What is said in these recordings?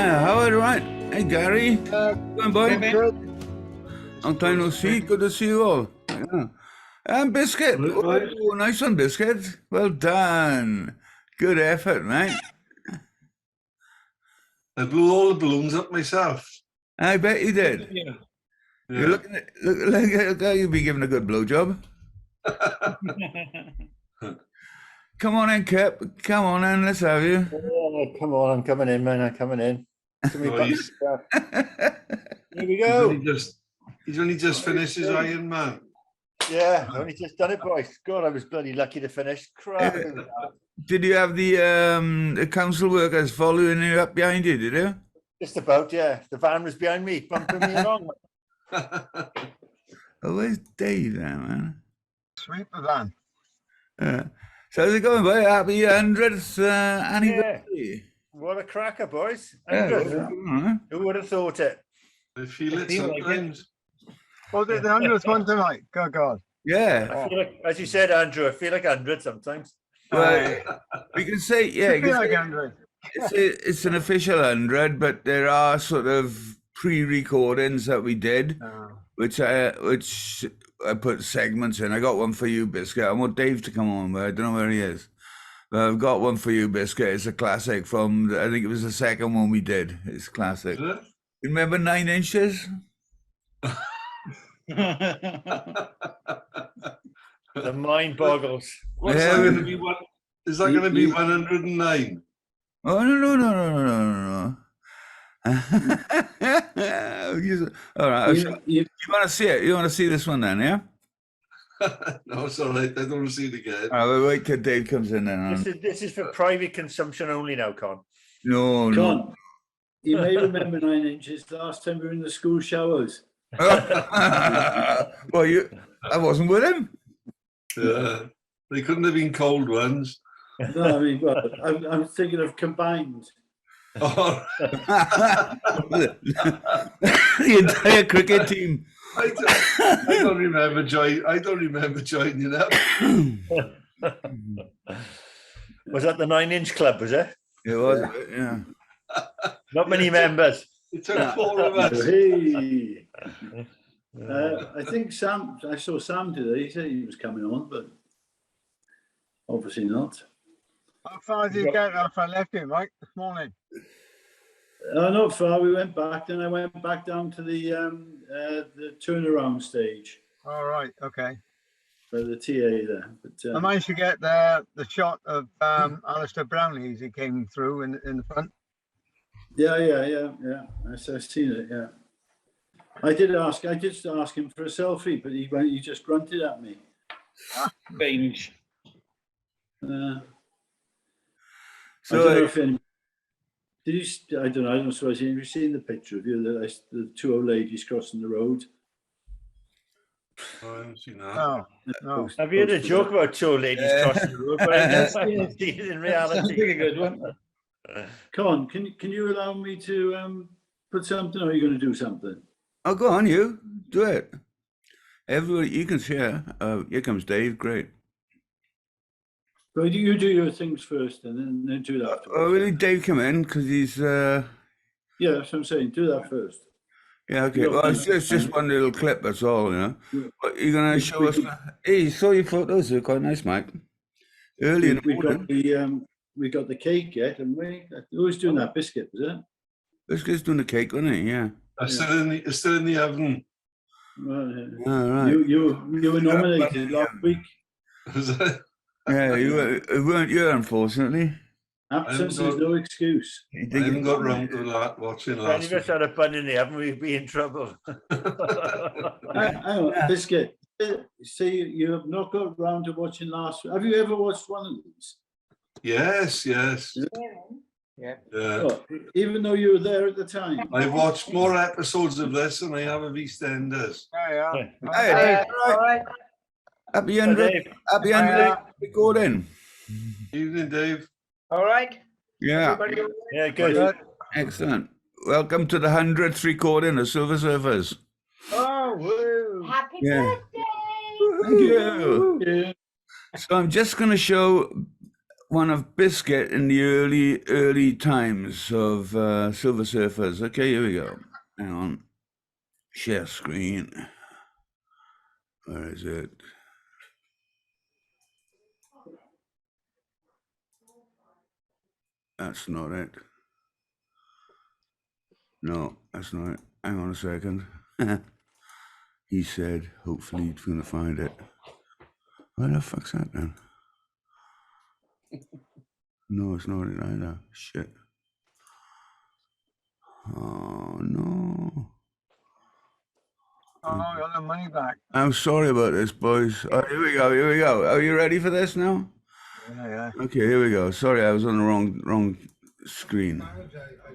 Yeah, how are you? Right? Hey, Gary. Going, boy? Good. Long time no see. Good to see you all. Yeah. And Biscuit. Oh, nice one, Biscuit. Well done. Good effort, mate. I blew all the balloons up myself. I bet you did. Yeah. You're looking like a guy you'd be giving a good blowjob. Come on in, Kip. Come on in. Let's have you. Oh, come on, I'm coming in, man. I'm coming in. Oh, Here we go. He's only just finished his Iron Man. Yeah, only just done it, boys. God, I was bloody lucky to finish. Crap. Did you have the council workers following you up behind you, did you? Just about, yeah. The van was behind me, bumping me along. Oh, where's Dave there, man? Sweep the van. So how's it going, boy? Happy 100th anniversary. What a cracker, boys. Yeah, Who would have thought it? I feel it sometimes. Was it the 100th one tonight? Good God. Yeah. I feel like, as you said, Andrew, I feel like 100 sometimes. Well, we can say, yeah, I feel like 100. it's an official 100, but there are sort of pre-recordings that we did, which I put segments in. I got one for you, Biscuit. I want Dave to come on, but I don't know where he is. But I've got one for you, Biscuit. It's a classic from, I think it was the second one we did. It's classic. You remember 9 Inches? The mind boggles. What's that going to be? Is that going to be 109? Oh, no. All right. You want to see it? You want to see this one then, yeah? No, it's all right. I don't want to see it again. All right, we'll wait till Dave comes in then. This is for private consumption only now, Con. No. Con, you may remember 9 Inches last time we were in the school showers. Well, I wasn't with him. Yeah, they couldn't have been cold ones. No, I mean, well, I'm thinking of combined. Oh. The entire cricket team. I don't remember joining up. Was that the 9-inch club, was it? It was, yeah. Not many members. It took 4 of us. Hey. I think I saw Sam today. He said he was coming on, but obviously not. How far did you get after I left you, Mike, this morning? Not far. We went back, then I went back down to the turnaround stage. All right, okay. For the TA there. But, I managed to get the shot of Alistair Brownlee as he came through in the front. Yeah. I've seen it, yeah. I did ask him for a selfie, but he just grunted at me. Binge. So I don't know if any, I don't suppose you've seen the picture of you, the 2 old ladies crossing the road. Oh, I haven't seen that. No. Have you heard a joke about 2 old ladies crossing the road? But I haven't seen it in reality. A good one. Con, can you allow me to put something, or are you going to do something? Oh, go on, you. Do it. Everybody, you can share. Here comes Dave. Great. But you do your things first and then do that afterwards. Oh, we need Dave come in because he's... Yeah, that's what I'm saying. Do that first. Yeah, okay. Well, it's just one little clip, that's all, you know. But you're going to show us... Hey, saw your photos. They're quite nice, Mike. Early in the morning. We got the cake yet, haven't we? Who's doing that? Biscuit, was it? Biscuit's doing the cake, wasn't he? Yeah. It's still in the oven. Well, All right. You were nominated last week. Was it? Yeah, you weren't you, unfortunately. Absence is no excuse. I haven't got round to watching If any last of week. us had a bun in the oven, we'd be in trouble. Hang on, Biscuit. See, you have not got round to watching last week. Have you ever watched one of these? Yes. Yeah. Oh, even though you were there at the time. I've watched more episodes of this than I have of EastEnders. Yeah. Hey, Dave, all right. Happy 100th. Happy 100th recording. Evening, Dave. All right. Yeah. Everybody okay? Yeah, good. Excellent. Welcome to the 100th recording of Silver Surfers. Oh, woo. Happy Yeah. birthday! Thank you. Yeah. So I'm just going to show one of Biscuit in the early times of Silver Surfers. Okay, here we go. Hang on. Share screen. Where is it? That's not it. No, that's not it. Hang on a second. He said, hopefully he's going to find it. Where the fuck's that then? No, it's not it either. Shit. Oh, no. Oh, I got the money back. I'm sorry about this, boys. Oh, here we go. Here we go. Are you ready for this now? Yeah. Okay, here we go. Sorry, I was on the wrong screen.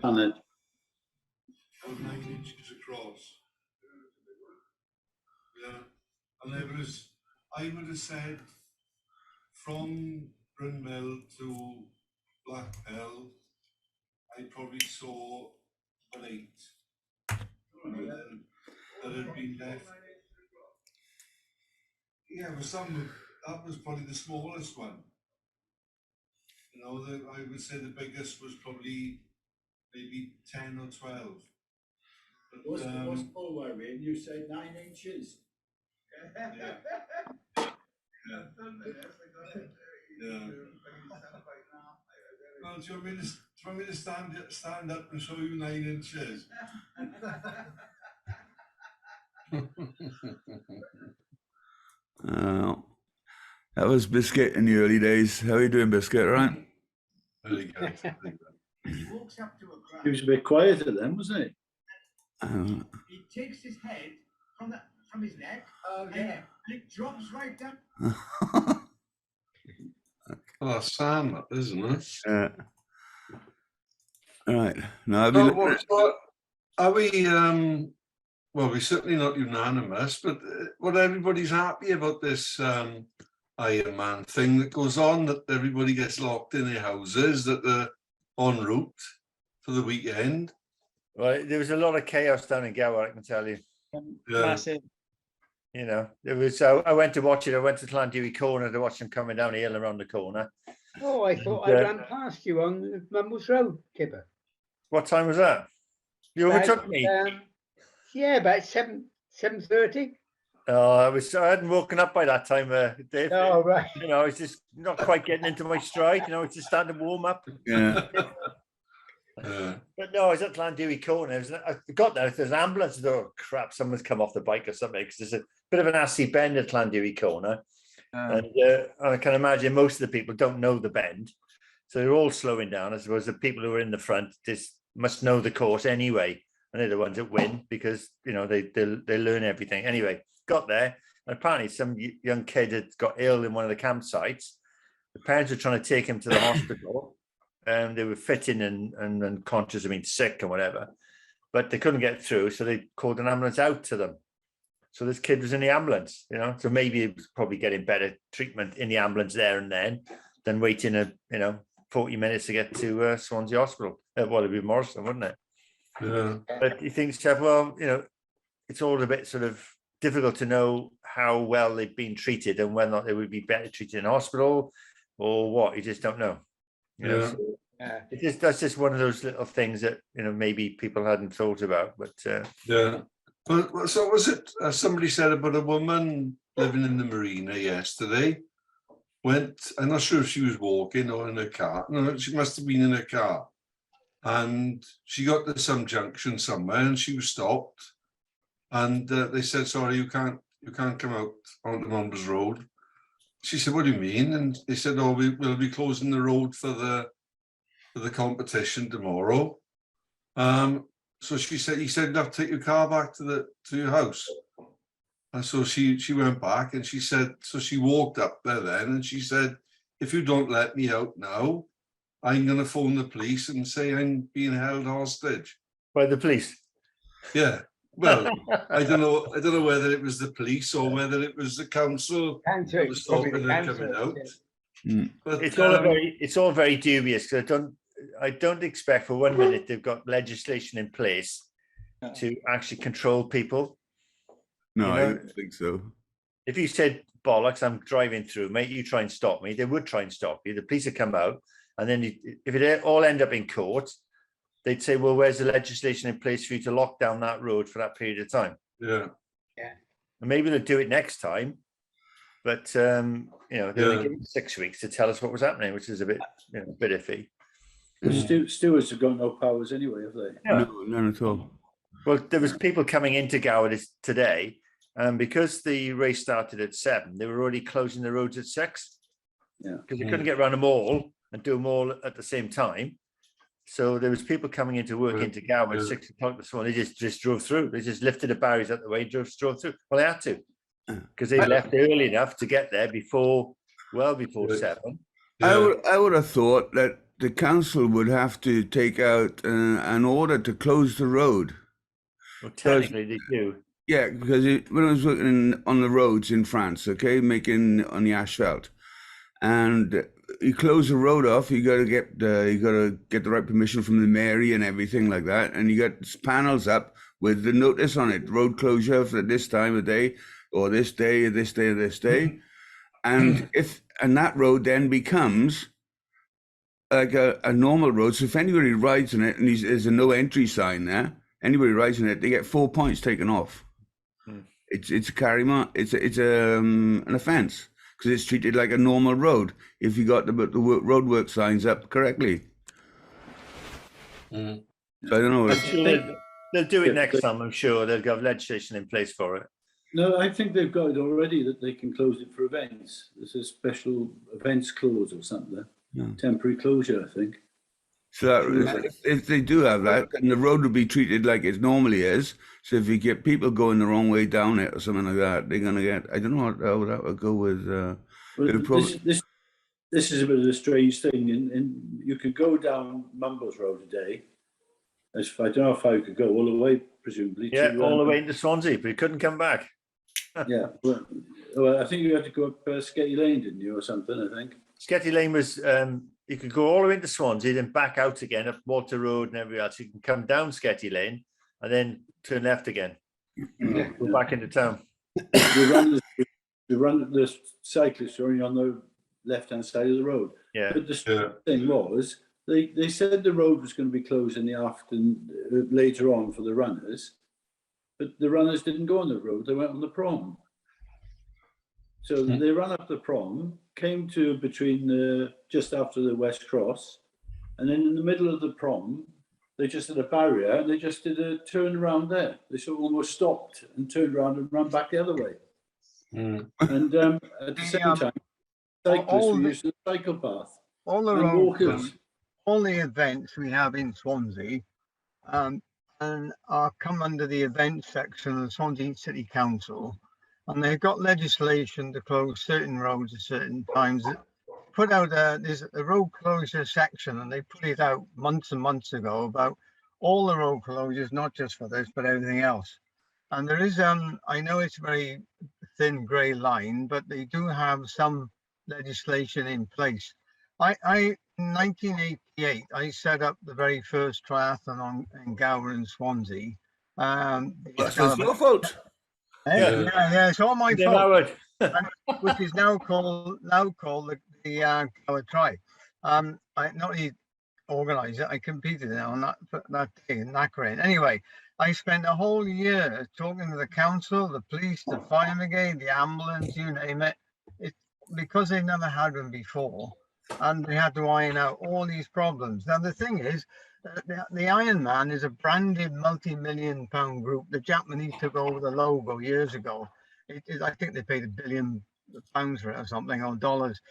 On it. 9 inches across. Yeah, and there was, I would have said, from Brunmill to Blackpell, I probably saw an 8. And then that had been left. Yeah, but that was probably the smallest one. You know, I would say the biggest was probably maybe 10 or 12. But, What's Paul wearing? You said 9 inches. yeah. Well, do you want me to stand up and show you 9 inches? That was Biscuit in the early days. How are you doing, Biscuit? All right? Very good. He was a bit quieter then, wasn't he? He takes his head from his neck, and it drops right down. Oh, Sam, isn't it? All right. Now, I'll be looking at... Are we, well, we're certainly not unanimous, but what everybody's happy about this Iron Man thing that goes on, that everybody gets locked in their houses, that they're en route for the weekend. Well, there was a lot of chaos down in Gower, I can tell you. Massive. You know, there was. I went to watch it. I went to Llanddewi Corner to watch them coming down the hill around the corner. Oh, I thought I ran past you on Mumbles Road, Kipper. What time was that? You overtook me. Yeah, about 7:30. I hadn't woken up by that time, Dave. Oh, right. You know, I was just not quite getting into my stride. You know, it's just starting to warm up. Yeah. But no, I was at Llanddewi Corner. I got there. There's an ambulance. I thought, oh, crap, someone's come off the bike or something, because there's a bit of an assy bend at Llanddewi Corner. And I can imagine most of the people don't know the bend. So they're all slowing down. I suppose the people who are in the front just must know the course anyway. And they're the ones that win because, you know, they learn everything. Anyway, got there. And apparently some young kid had got ill in one of the campsites. The parents were trying to take him to the hospital. And they were fitting and unconscious, I mean, sick and whatever. But they couldn't get through. So they called an ambulance out to them. So this kid was in the ambulance, you know. So maybe it was probably getting better treatment in the ambulance there and then than waiting 40 minutes to get to Swansea Hospital. Well, it'd be Morrison, wouldn't it? Yeah. But you think, well, you know, it's all a bit sort of difficult to know how well they've been treated and whether or not they would be better treated in hospital or what. You just don't know. You know, so that's just one of those little things that, you know, maybe people hadn't thought about. But Yeah. But so was it? Somebody said about a woman living in the marina yesterday. I'm not sure if she was walking or in a car. No, she must have been in a car. And she got to some junction somewhere and she was stopped. And they said, sorry, you can't come out onto Mumbles Road. She said, what do you mean? And they said, oh, we'll be closing the road for the competition tomorrow. So he said, you have to take your car back to your house. And so she went back and she said, so she walked up there then and she said, if you don't let me out now, I'm going to phone the police and say I'm being held hostage. by the police. Yeah. Well, I don't know whether it was the police or whether it was the council that was stopping her coming out. Mm. But It's all very dubious, because I don't expect for 1 minute they've got legislation in place to actually control people. No, You I know, don't think so. if you said bollocks, I'm driving through, mate, you try and stop me. They would try and stop you. The police would come out, and then if it all end up in court, they'd say, well, where's the legislation in place for you to lock down that road for that period of time? Yeah. And maybe they'll do it next time, but you know, they only give them 6 weeks to tell us what was happening, which is a bit, you know, a bit iffy. Stewards have got no powers anyway, have they? Yeah. No, none at all. Well, there was people coming into Gower today, and because the race started at 7, they were already closing the roads at 6. Yeah. Because they couldn't get around them all and do them all at the same time. So there was people coming into work into Gower at 6 o'clock this morning. They just drove through. They just lifted the barriers out the way, drove through. Well, they had to, because they left early enough to get there before 7. I would have thought that the council would have to take out an order to close the road. Well, technically they do. Yeah, because when I was working on the roads in France, okay, making on the asphalt, and you close the road off, you got to get the right permission from the mairie and everything like that, and you got panels up with the notice on it: road closure for this time of day, or this day, or this day, or this day, and that road then becomes like a normal road. So if anybody rides on it and there's a no entry sign there, anybody rides on it, they get 4 points taken off. It's a it's an offence, because it's treated like a normal road if you got the roadwork signs up correctly. So I don't know. They'll do it next time, I'm sure. They'll have legislation in place for it. No, I think they've got it already, that they can close it for events. There's a special events clause or something. Temporary closure, I think. So if they do have that, then the road would be treated like it normally is. So if you get people going the wrong way down it or something like that, they're going to get, I don't know how that would go with... This is a bit of a strange thing. And you could go down Mumbles Road today. I don't know if I could go all the way, presumably. Yeah, all the way into Swansea, but he couldn't come back. Yeah, well, I think you had to go up Sketty Lane, didn't you, or something, I think? Sketty Lane was, you could go all the way into Swansea, then back out again up Walter Road and everywhere else. You can come down Sketty Lane and then turn left again. Go back into town. The cyclists are only on the left-hand side of the road. Yeah. But the thing was, they said the road was going to be closed in the afternoon later on for the runners, but the runners didn't go on the road, they went on the prom. So they ran up the prom, came to between just after the West Cross, and then in the middle of the prom, they just did a barrier and they just did a turn around there. They sort of almost stopped and turned around and ran back the other way. And at the same time, cyclists were using the cycle path. All the roads, walkers, all the events we have in Swansea and are come under the events section of the Swansea City Council. And they've got legislation to close certain roads at certain times. Put out there's a road closure section, and they put it out months and months ago about all the road closures, not just for this, but everything else. And there is, I know it's a very thin grey line, but they do have some legislation in place. In 1988, I set up the very first triathlon in Gower and Swansea. That's your fault. Yeah, it's all my fault. Which is now called the Gower Tri. I not only organised it, I competed on that day in Langland. Anyway, I spent a whole year talking to the council, the police, the fire brigade, the ambulance, you name it. It's because they never had them before, and they had to iron out all these problems. Now the thing is, the Ironman is a branded multi-million pound group. The Japanese took over the logo years ago. I think they paid £1 billion for it or something, or dollars.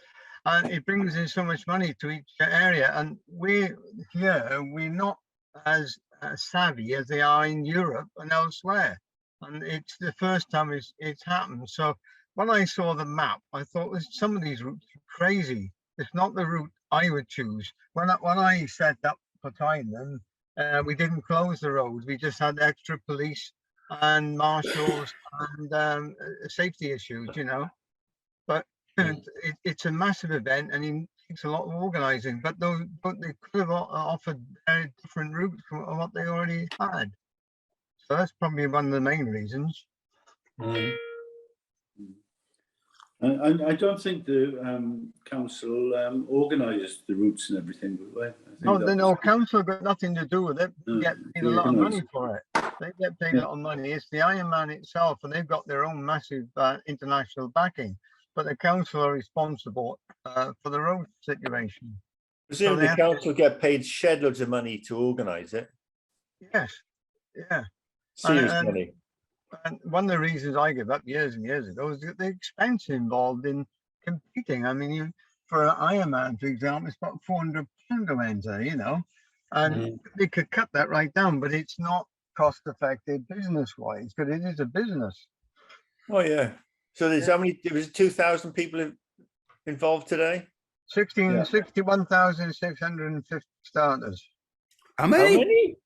And it brings in so much money to each area. And we're not as savvy as they are in Europe and elsewhere. And it's the first time it's happened. So when I saw the map, I thought some of these routes are crazy. It's not the route I would choose. When I set up for Thailand, we didn't close the roads. We just had extra police and marshals and safety issues, you know. But it's a massive event, and it takes a lot of organising. But they could have offered different routes from what they already had. So that's probably one of the main reasons. And I don't think the council organised the routes and everything. I think No, that the was- no council got nothing to do with it. They No, get paid a they lot of money organised. for it. They get paid a lot of money. It's the Ironman itself, and they've got their own massive international backing. But the council are responsible for the road situation. Presumably they the have council get paid shed loads of money to organise it. Yes, yeah. Serious and- money. And one of the reasons I gave up years and years ago is the expense involved in competing. I mean, for an Ironman, for example, it's about £400 to enter, you know, and they could cut that right down, but it's not cost effective business wise, because it is a business. Oh yeah. So there's how many? There was 2,000 people involved today. 61,650 starters. How How many? many?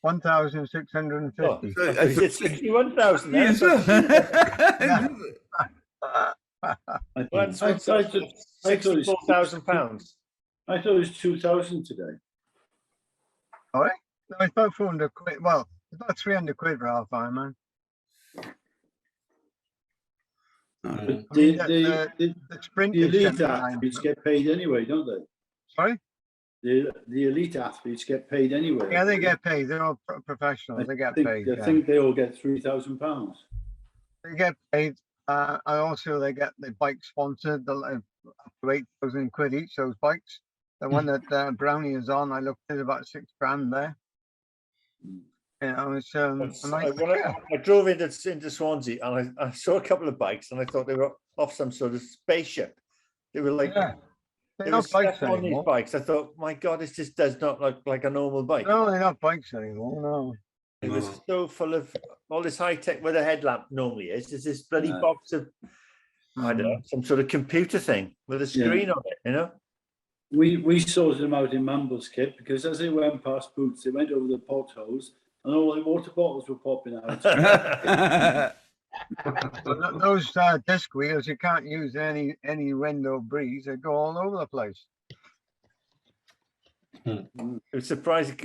1,650. Oh, is it 61,000? Yes, sir. I That's thought it was- £64,000. I thought it was 2,000 today. All right. No, it's about 400 quid. Well, it's about 300 quid for half Ironman. But I mean, the sprint the is elite 79. athletes get paid anyway, don't they? Sorry? The elite athletes get paid anyway. Yeah, they get paid. They're all professionals. They get paid. I think they all get £3,000. They get paid. And also they get the bike sponsored, up to 8,000 quid each, those bikes. The one that Brownie is on, I looked at about £6,000 there. You know, it's I drove into Swansea and I saw a couple of bikes and I thought they were off some sort of spaceship. They were like, yeah. they They're were not bikes stuck on these anymore. bikes. I thought, my God, this just does not look like a normal bike. No, they're not bikes anymore. No. It was so full of all this high tech where the headlamp normally is. There's this bloody box of, I don't know, some sort of computer thing with a screen on it, you know? We sorted them out in Mamble's kit because as they went past Boots, they went over the potholes and all the water bottles were popping out. But those disc wheels, you can't use any wind or breeze. They go all over the place. It was surprising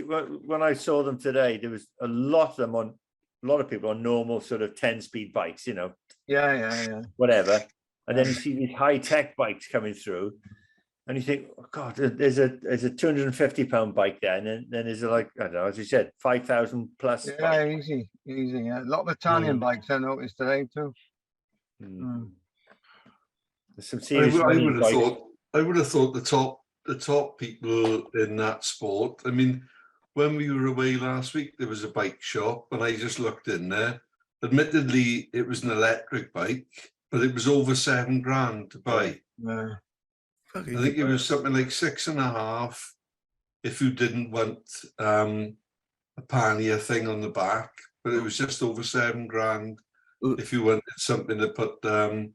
when I saw them today. There was a lot of people on normal sort of 10-speed bikes, you know. Yeah. Whatever. And then you see these high-tech bikes coming through, and you think, oh God, there's a £250 bike there, and then there's like, I don't know, as you said, 5,000 plus. Yeah, bike. easy. Yeah. A lot of Italian bikes I noticed today too. There's some serious I would have thought the top people in that sport. I mean, when we were away last week, there was a bike shop, and I just looked in there. Admittedly, it was an electric bike, but it was over £7,000 to buy. Yeah. I think it was something like 6.5 if you didn't want a pannier thing on the back, but it was just over £7,000 if you wanted something to put you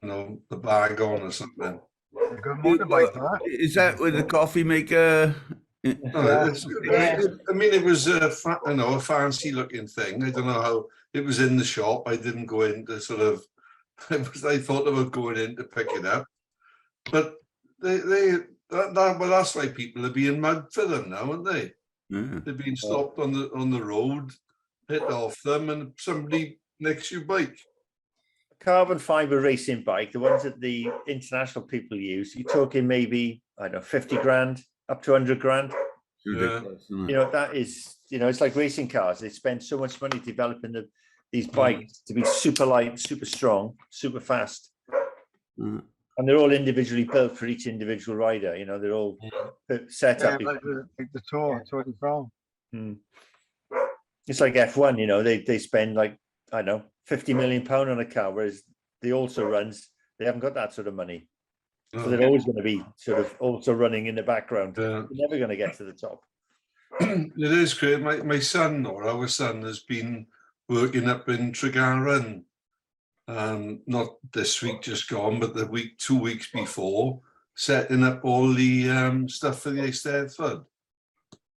know, the bag on or something. Good motorbike for that. Is that with the coffee maker? I mean, it was a fancy looking thing. I don't know how it was in the shop. I didn't go in to sort of. I thought about going in to pick it up, but that's why people are being mugged for them now, aren't they? Yeah. They're being stopped on the road, hit off them, and somebody nicks your bike. Carbon fiber racing bike, the ones that the international people use, you're talking maybe, I don't know, 50 grand up to 100 grand. Ridiculous, You know, that is, you know, it's like racing cars. They spend so much money developing these bikes to be super light, super strong, super fast. And they're all individually built for each individual rider. You know, they're all set up. Like the Tour de France. It's like F1, you know, they spend like, I don't know, £50 million on a car, whereas they haven't got that sort of money. So they're always going to be sort of also running in the background. They're never going to get to the top. It is great. My son, or our son, has been working up in Tregaron. Not this week just gone, but the 2 weeks before, setting up all the stuff for the Eisteddfod.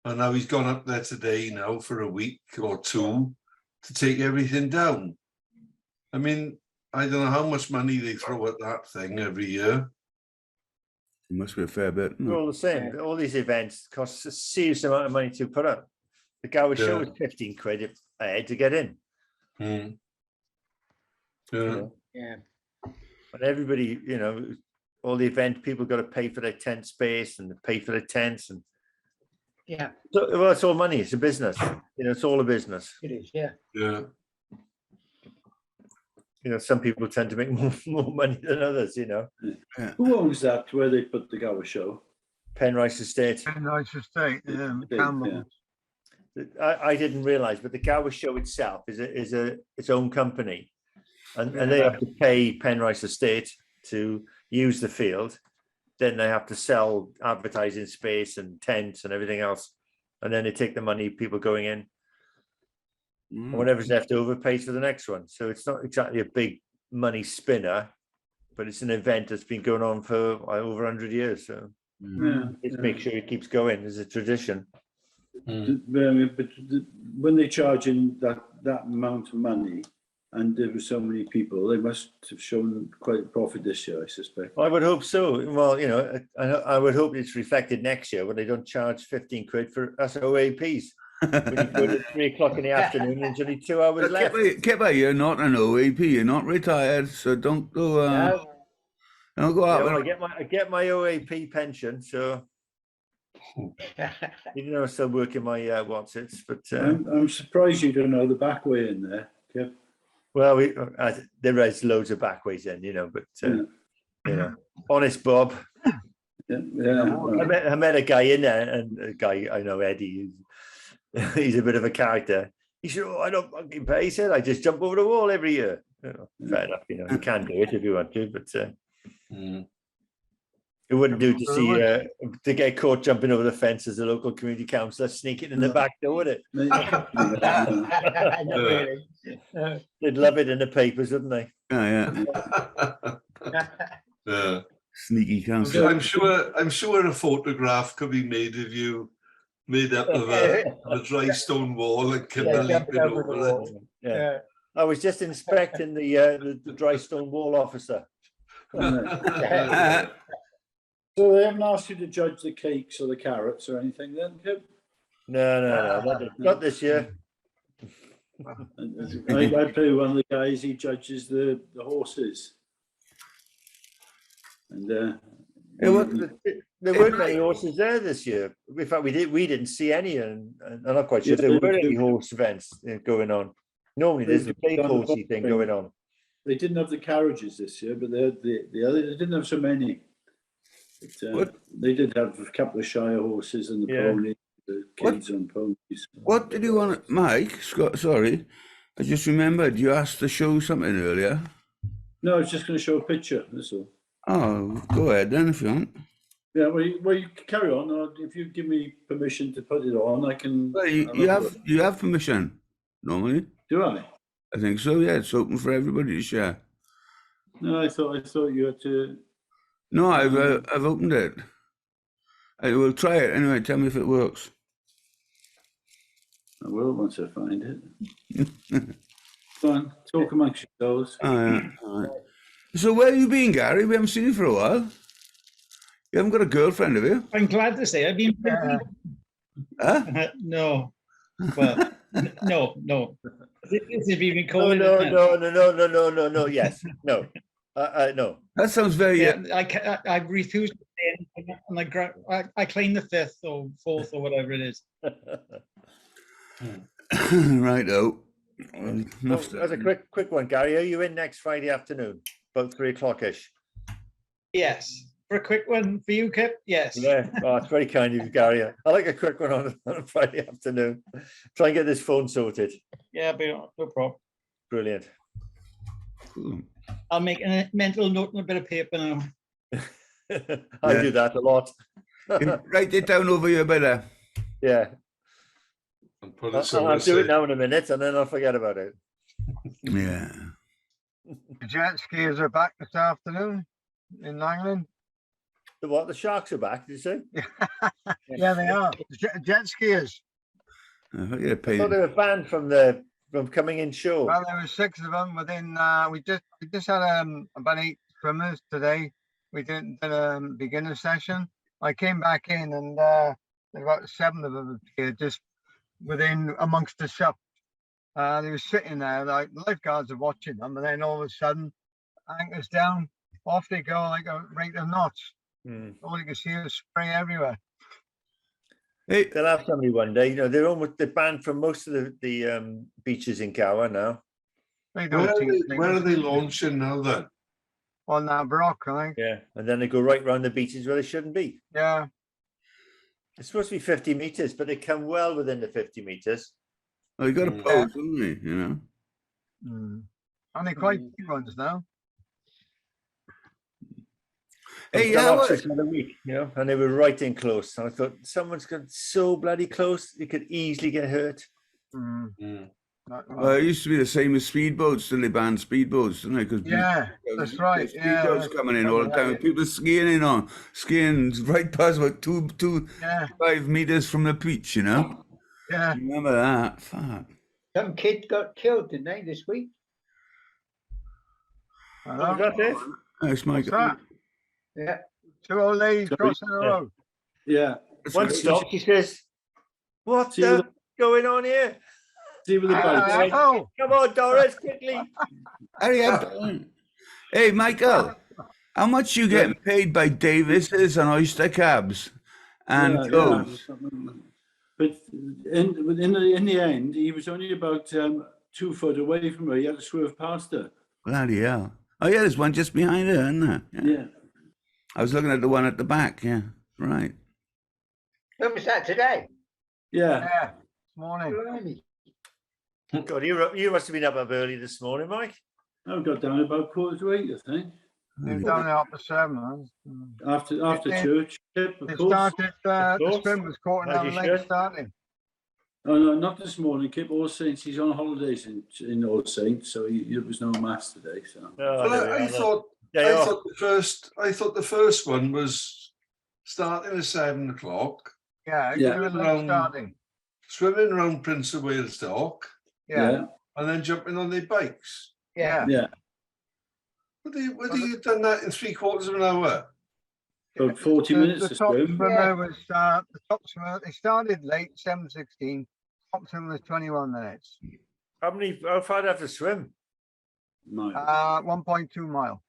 And now he's gone up there today now for a week or two to take everything down. I mean, I don't know how much money they throw at that thing every year. It must be a fair bit. They're all the same. All these events cost a serious amount of money to put up. The Gower show was 15 quid a head to get in. Yeah. Yeah. And everybody, you know, all the event people got to pay for their tent space and pay for their tents, and Yeah, so, well, it's all money. It's a business. You know, it's all a business. it is. Yeah. Yeah. You know, some people tend to make more money than others. You know, Who owns that? Where they put the Gower show? Penrice Estate. Nice estate, Campbell. I didn't realise, but the Gower Show itself is its own company, and they have to pay Penrice Estate to use the field. Then they have to sell advertising space and tents and everything else, and then they take the money, people going in, and whatever's left over pays for the next one. So it's not exactly a big money spinner, but it's an event that's been going on for over 100 years. So just make sure it keeps going as a tradition. But when they charge in that amount of money, and there were so many people, they must have shown quite a profit this year, I suspect. I would hope so. Well, you know, I would hope it's reflected next year when they don't charge 15 quid for us OAPs. When you go to 3 o'clock in the afternoon, there's only 2 hours left. Kipper, you're not an OAP. You're not retired, so don't go. Don't go out. Yeah, well, I get my OAP pension, so even though I'm still working my what's it, but I'm surprised you don't know the back way in there, Kip. well, there is loads of backways in, you know, but you know, honest Bob. I met a guy in there, and a guy I know, Eddie. He's a bit of a character. He said, "Oh, I don't fucking pay." He said, "I just jump over the wall every year." You know, fair enough, you know, you can do it if you want to, but it wouldn't do to see to get caught jumping over the fence as a local community councillor, sneaking in the back door, would it? They'd love it in the papers, wouldn't they? Oh, Yeah. Sneaky councillor. I'm sure a photograph could be made of you, made up of a dry stone wall and leaping over it. Yeah. I was just inspecting the dry stone wall officer. So they haven't asked you to judge the cakes or the carrots or anything then, Kip? No, not this year. I play one of the guys, he judges the horses. And There weren't many horses there this year. In fact, we didn't see any, and I'm not quite sure if there were any horse events going on. Normally there's a big horsey thing going on. They didn't have the carriages this year, but they had the other. They didn't have so many. But, they did have a couple of Shire horses and the ponies, the kids on ponies. What did you want, Mike? Scott, sorry, I just remembered you asked to show something earlier. No, I was just going to show a picture. That's all. Oh, go ahead then if you want. Yeah, well, you carry on. Or if you give me permission to put it on, I can. Well, you have permission normally. Do I? I think so. Yeah, it's open for everybody to share. No, I thought you had to. No, I've opened it. I will try it anyway. Tell me if it works. I will once I find it. Go on, talk amongst yourselves. All right. So where have you been, Gary? We haven't seen you for a while. You haven't got a girlfriend, have you? I'm glad to say I've been busy. Huh? No. Well, no. This have been calling. No. Yes. No. No. That sounds very. Yeah, I refuse to say anything, and I claim the 5th or 4th or whatever it is. Right out. As a quick one, Gary, are you in next Friday afternoon, about 3 o'clock-ish? Yes. For a quick one for you, Kip? Yes. Yeah. Oh, it's very kind of you, Gary. I like a quick one on a Friday afternoon. Try and get this phone sorted. Yeah, but no problem. Brilliant. Cool. I'll make a mental note on a bit of paper now. I do that a lot. Write it down over your better. Yeah. I'll do it now in a minute, and then I'll forget about it. Yeah. The jet skiers are back this afternoon in Langland. The what? The Sharks are back, did you say? Yeah, they are. Jet skiers. I thought you paid. I thought they were banned from coming in shore. Well, there were 6 of them within. We just had about 8 swimmers today. We did a beginner session. I came back in, and there were about 7 of them here, just within amongst the shop. They were sitting there, like lifeguards are watching them, and then all of a sudden, anchors down, off they go like a rate of knots. Mm. All you can see is spray everywhere. Hey, They'll have somebody one day. You know, they're banned from most of the beaches in Gower now. They Where don't think where are they launching now then? on that Brock, I think. Yeah, and then they go right round the beaches where they shouldn't be. Yeah. It's supposed to be 50 meters, but they come well within the 50 meters. well, you got to Mm. pose, haven't you? You know. Mm. And they're quite big ones now. Hey, I've done yeah, options the other week, you know, and they were right in close. And I thought someone's got so bloody close, you could easily get hurt. Mm. Mm. well, it used to be the same as speedboats. Then they banned speedboats, didn't they? Because Yeah, that's right. Yeah, speedboats coming in all the time. People skiing right past about 5 meters from the beach. You know. Yeah. Remember that? Fuck. Some kid got killed, didn't they, this week? I Was know. that Dave? That's my What's that? Yeah. 2 old ladies crossing the road. Yeah. One stop, she says, "What See the going on here? See with the bikes. Oh, Come on, Doris, quickly!" Hurry up. Hey, Michael, how much you getting paid by Davis's and Oyster Cabs and Toes? But in the end, he was only about 2 foot away from her. He had to swerve past her. Bloody hell. Oh, yeah, there's one just behind her, isn't there? Yeah. I was looking at the one at the back, yeah. Right. When was that, today? Yeah. yeah. This morning. Blimey. God, you must have been up early this morning, Mike. I got down about 7:45, I think. They've done it up to 7. After They- church, of They course. started, the course. swim was caught As down you late should. starting. Oh no, not this morning. Kip All Saints. He's on holidays in All Saints, so there was no mass today. So Oh, Well, there we I are, thought Day off. the first one was starting at 7 o'clock, Yeah, Yeah. it was late starting. swimming around Prince of Wales Dock, Yeah. and then jumping on their bikes. Yeah. yeah, Would you have done that in 3/4 of an hour? about 40 minutes The to top swim. swimmer was, the top swimmer, they started late, 7:16. Top swimmer was 21 minutes. How far do you have to swim? 1.2 mile.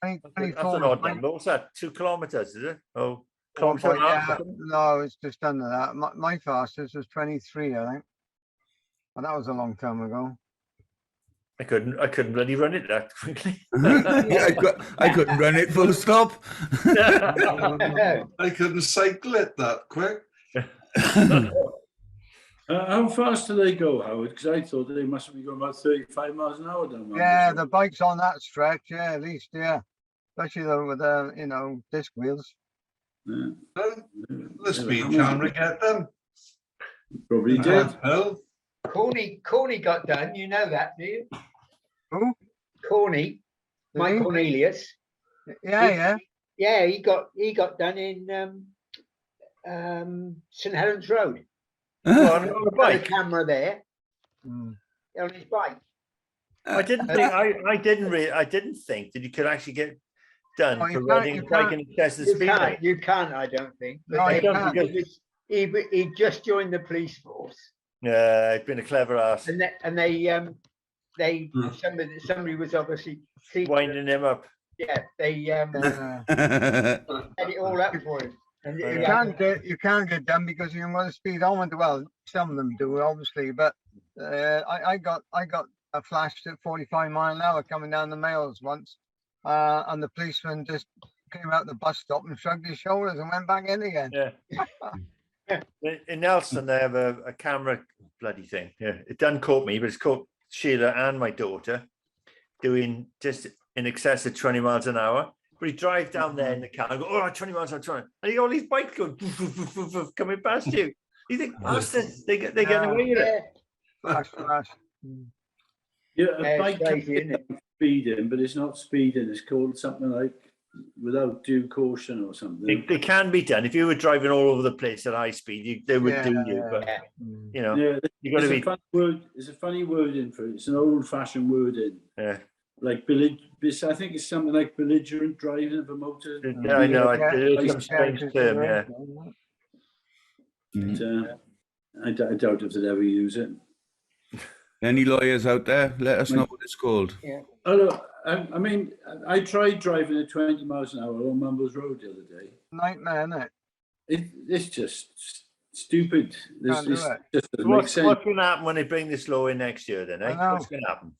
That's 24 an odd number. What's that? 2 kilometers, is it? Oh, 1 kilometer and a half. yeah, no, it's just under that. My fastest was 23, I think. And that was a long time ago. I couldn't bloody run it that quickly. I couldn't run it full stop. I couldn't cycle it that quick. How fast do they go, Howard? Because I thought they must be going about 35 miles an hour down there. Yeah, the bikes on that stretch, yeah, at least, yeah. Especially though with the, disc wheels. Yeah. The speed camera get them. Probably did. Hell, Corny got done, you know that, do you? Who? Corny, Mike Who? Cornelius. Yeah. Yeah, he got done in St Helens Road. On a Got a bike. camera there Mm. on his bike. I didn't think. I didn't think that you could actually get done Oh, you for can't- riding you a bike can't. in excess of You speed. can't, I don't think. No, But you they- can't. because- he just joined the police force, Yeah, I've been a clever ass, and somebody was obviously winding him up. yeah, they Uh, had it all up for him. And You you can't get done because you want to speed on. Well, some of them do, obviously, but I got a flash at 45 mile an hour coming down the Mails once, and the policeman just came out the bus stop and shrugged his shoulders and went back in again. Yeah. In Nelson, they have a camera bloody thing. Yeah, it done caught me, but it's caught Sheila and my daughter doing just in excess of 20 miles an hour. But he drive down there in the car and go, oh, 20 miles an hour. And you got all these bikes going coming past you. You think, bastards, they get away with it. Flash. Yeah, Yeah, a it's bike crazy, can isn't it? be speeding, but it's not speeding. It's called something like without due caution or something. They can be done. If you were driving all over the place at high speed, they would do you. But, Yeah. you know, Yeah, you got to be. a funny word. It's a funny wording for it. It's an old-fashioned wording. Yeah. Like I think it's something like belligerent driving of a motor. Yeah, I know. Yeah. It is some strange term, yeah. But, I doubt if they'd ever use it. Any lawyers out there? Let us know what it's called. Hello, I mean, I tried driving at 20 miles an hour on Mumbles Road the other day. Nightmare, isn't it? It's just stupid. Can't do This it. just doesn't make What's sense. going to happen when they bring this law in next year then, I eh? know. What's going to happen?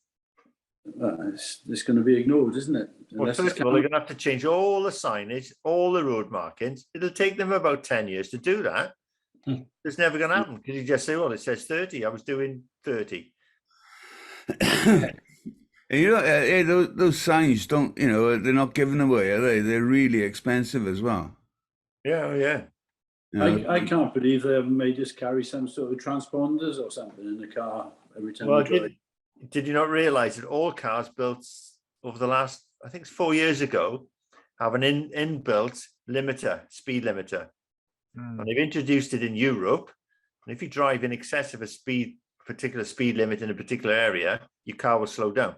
It's going to be ignored, isn't it? Well, Unless first it's of all, they're going to have to change all the signage, all the road markings. It'll take them about 10 years to do that. It's never going to happen because you just say, well, it says 30. I was doing 30. And you know, those signs don't, you know, they're not given away, are they? They're really expensive as well. Yeah, oh, yeah. You know, I can't believe they haven't made us carry some sort of transponders or something in the car every time Well, we drive. did you not realise that all cars built over the last, I think it's 4 years ago, have an inbuilt limiter, speed limiter. And they've introduced it in Europe. And if you drive in excess of a particular speed limit in a particular area, your car will slow down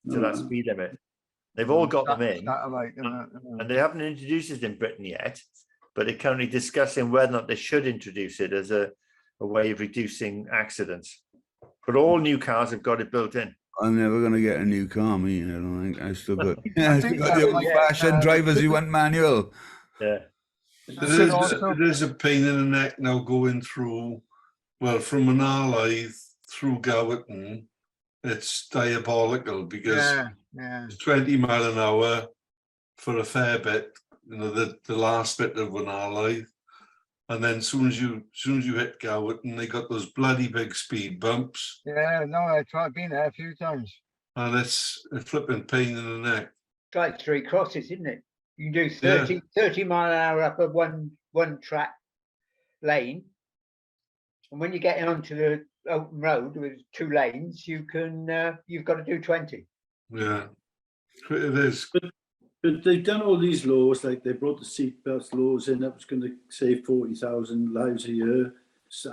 to that speed limit. They've all got them in, and they haven't introduced it in Britain yet, but they're currently discussing whether or not they should introduce it as a way of reducing accidents. But all new cars have got it built in. I'm never going to get a new car, me. I don't think I still got, the old-fashioned drivers who want manual. Yeah. It is a pain in the neck now going through, well, from Manalaith through Gowerton. It's diabolical because it's 20 mile an hour for a fair bit, you know, the last bit of Manalaith. And then as soon as you hit Gowerton, they got those bloody big speed bumps. Yeah, no, I've been there a few times. And it's a flipping pain in the neck. It's like 3 crosses, isn't it? You can do 30 mile an hour up a one track lane. And when you get onto the open road with 2 lanes, you've got to do 20. Yeah, it is. But they've done all these laws, like they brought the seatbelts laws in, that was going to save 40,000 lives a year.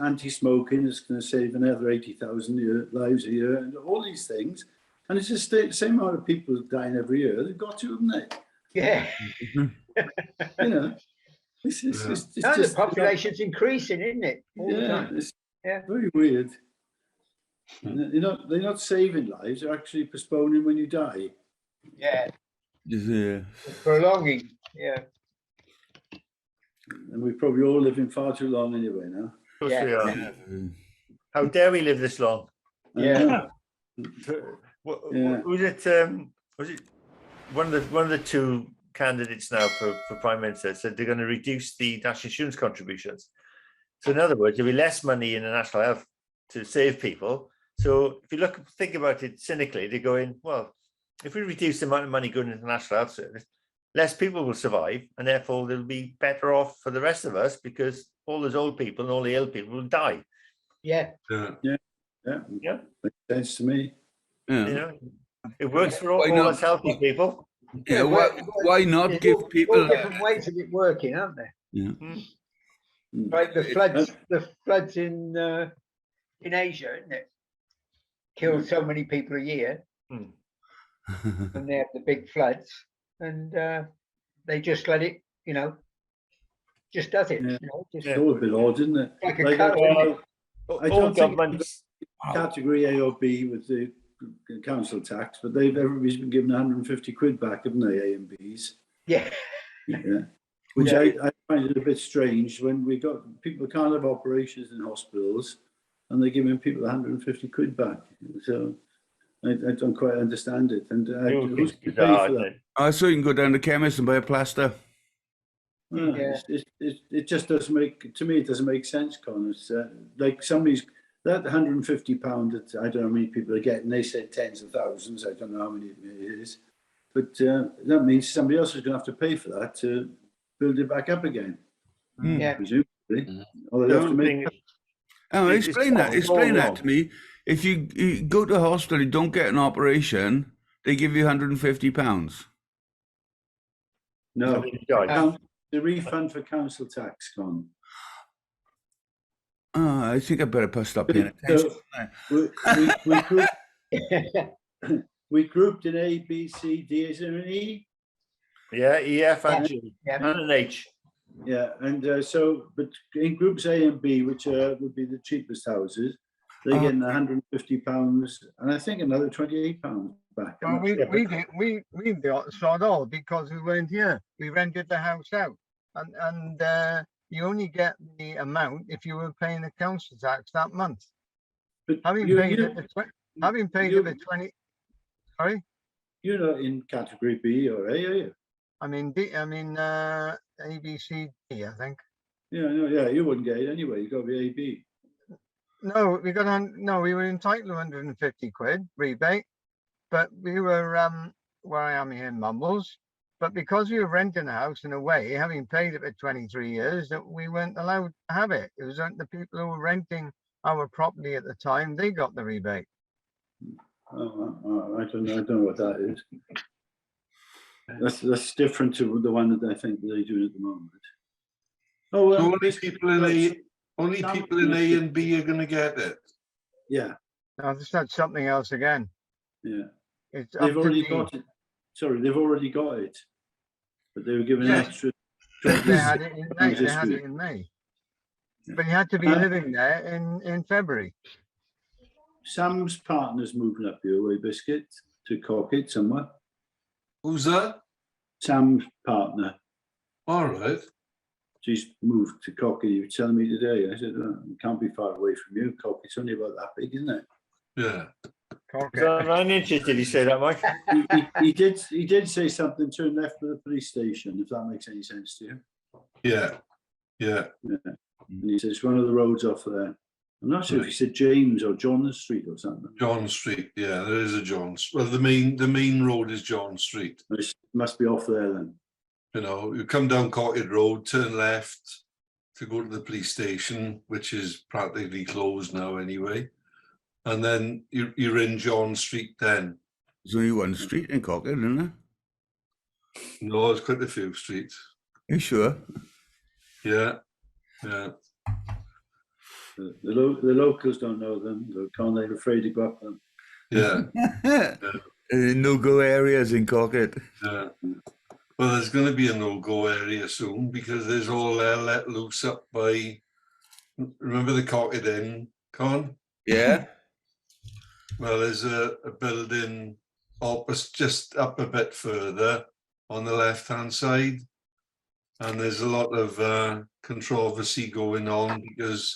Anti-smoking is going to save another 80,000 lives a year, and all these things. And it's just the same amount of people dying every year. They've got to, haven't they? Yeah. You know, it's just the population's increasing, isn't it? All the time. It's very weird. They're not saving lives; they're actually postponing when you die. Yeah. Yeah. Prolonging. Yeah. And we're probably all living far too long anyway now. Of course we are. How dare we live this long? Yeah. Was it one of the 2 candidates now for Prime Minister said they're going to reduce the national insurance contributions. So in other words, there'll be less money in the national health to save people. So if you think about it cynically, they're going, well, if we reduce the amount of money going into the National Health Service, less people will survive, and therefore they'll be better off for the rest of us because all those old people and all the ill people will die. Yeah. Makes sense to me. Yeah. You know, it works for all us healthy people. Yeah, why not give people all different ways of it working, aren't there? Yeah. Like the floods in Asia, isn't it? Kill so many people a year. When they have the big floods, and they just let it, you know, just does it. You know, just It's all a bit odd, isn't it? like Like, I All don't think governments. category A or B with the council tax, but everybody's been given 150 quid back, haven't they? A and Bs. Yeah. Which I find it a bit strange when we got people can't have operations in hospitals, and they're giving people 150 quid back. So. I don't quite understand it, and who's to pay for that? So you can go down to the chemist and buy a plaster. It just doesn't make, to me, it doesn't make sense, Con. It's like somebody's, that £150 that I don't know how many people are getting, they said tens of thousands, I don't know how many it is, but that means somebody else is going to have to pay for that to build it back up again. Presumably. Or they have to make. Explain that to me. If you go to the hospital, you don't get an operation, they give you £150. No, the refund for council tax, Con. I think I better stop paying attention. We grouped in A, B, C, D, is there an E? Yeah, E, F, and G, and an H. Yeah, and but in groups A and B, which would be the cheapest houses, they're getting £150, and I think another £28 back. Well, we got sod all because we weren't here. We rented the house out, and you only get the amount if you were paying the council tax that month. But Having you- paid you- it the you- 20. Sorry, You're not in category B or A, are you? I mean D. I mean A, B, C, D. I think. Yeah, no, yeah, you wouldn't get it anyway. You got to be A, B. No, we got on. No, we were entitled to 150 quid rebate, but we were where I am here in Mumbles. But because we were renting a house in a way, having paid it for 23 years, that we weren't allowed to have it. It was the people who were renting our property at the time, they got the rebate. I don't know what that is. That's different to the one that I think they're doing at the moment. Oh, So only people in A and B are going to get it. Yeah, Now, that's something else again. yeah. It's up They've to already me. got it. Sorry, they've already got it, but they were given Yes. extra. They had it in May. They this had week. it in May. But you had to be living there in February. Sam's partner's moving up your way, Biscuit, to Cockett somewhere. Who's that? Sam's partner. All right. She's moved to Cockett. You were telling me today. I said, oh, it can't be far away from you. Cockett's only about that big, isn't it? Yeah. Okay. So 9 inches, did he say that, Mike? He did say something, turn left for the police station, if that makes any sense to you. Yeah. Yeah. And he says, one of the roads off there. I'm not sure if he said James or John Street or something. John Street. Yeah, there is a John. Well, the main road is John Street. It must be off there then. You know, you come down Cockett Road, turn left to go to the police station, which is practically closed now anyway. And then you're in John Street then. There's only one street in Cockett, isn't there? No, there's quite a few streets. Are you sure? Yeah. Yeah. The locals don't know them. They're afraid to go up them. Yeah. No-go areas in Cockett. Yeah. Well, there's going to be a no-go area soon because there's all let loose up by, remember the Cockett Inn, Con? Yeah. Well, there's a building opposite, just up a bit further on the left-hand side. And there's a lot of controversy going on because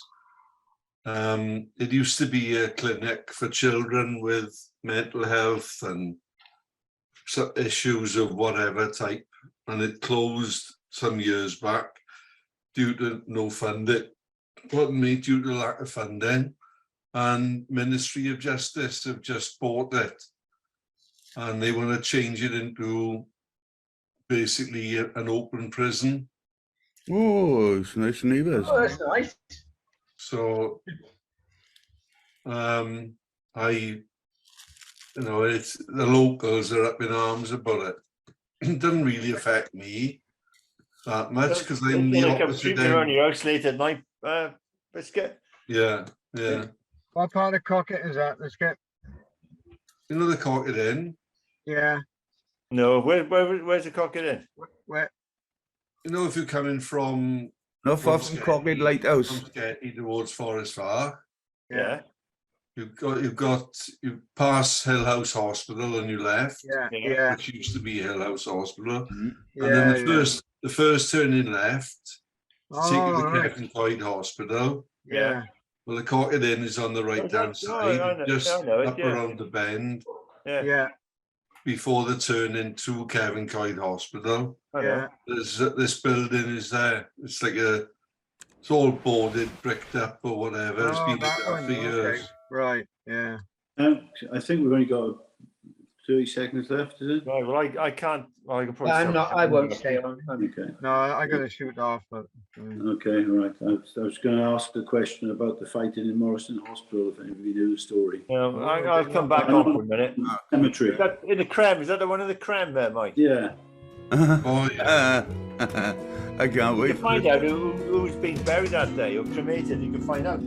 it used to be a clinic for children with mental health and issues of whatever type. And it closed some years back due to no funding, due to lack of funding. And Ministry of Justice have just bought it. And they want to change it into basically an open prison. Oh, it's nice neighbours. Oh, that's nice. So, it's the locals are up in arms about it. It doesn't really affect me that much because I'm the opposite around end. your house late at night, Biscuit. Yeah, yeah. What part of Cockett is that? Let's get. You know the Cockett Inn? Yeah. No, where's the Cockett Inn? Where? You know if you're coming from Not far from Cockett Lighthouse. from Sketty towards Forest Park, Yeah. you pass Hill House Hospital on your left, Yeah. Yeah. Yeah. which used to be Hill House Hospital. Yeah. And then yeah. the first turning left to take you to Oh, right. Kevin Coyd Hospital. Yeah. Well, the Cockett Inn is on the right hand I side, know, just I know it, up yeah. around the bend Yeah. Yeah. before the turn into Kevin Coyd Hospital. I know. Yeah. This building is there. It's like it's all boarded, bricked up or whatever. It's Oh, been that like that one, for okay. years. Right. Yeah. I think we've only got 30 seconds left, is it? Right, well, I can't. Well, I can probably. I'm not. I won't stay on. Okay. No, I got to shoot off. But Okay, all right. I was going to ask a question about the fighting in Morrison Hospital, if anybody knew the story. Yeah, I'll come back on for a minute. Cemetery. Is that in the creme? Is that the one in the creme there, Mike? Yeah. Oh, yeah. I can't You wait. can find out who's been buried that day or cremated. You can find out.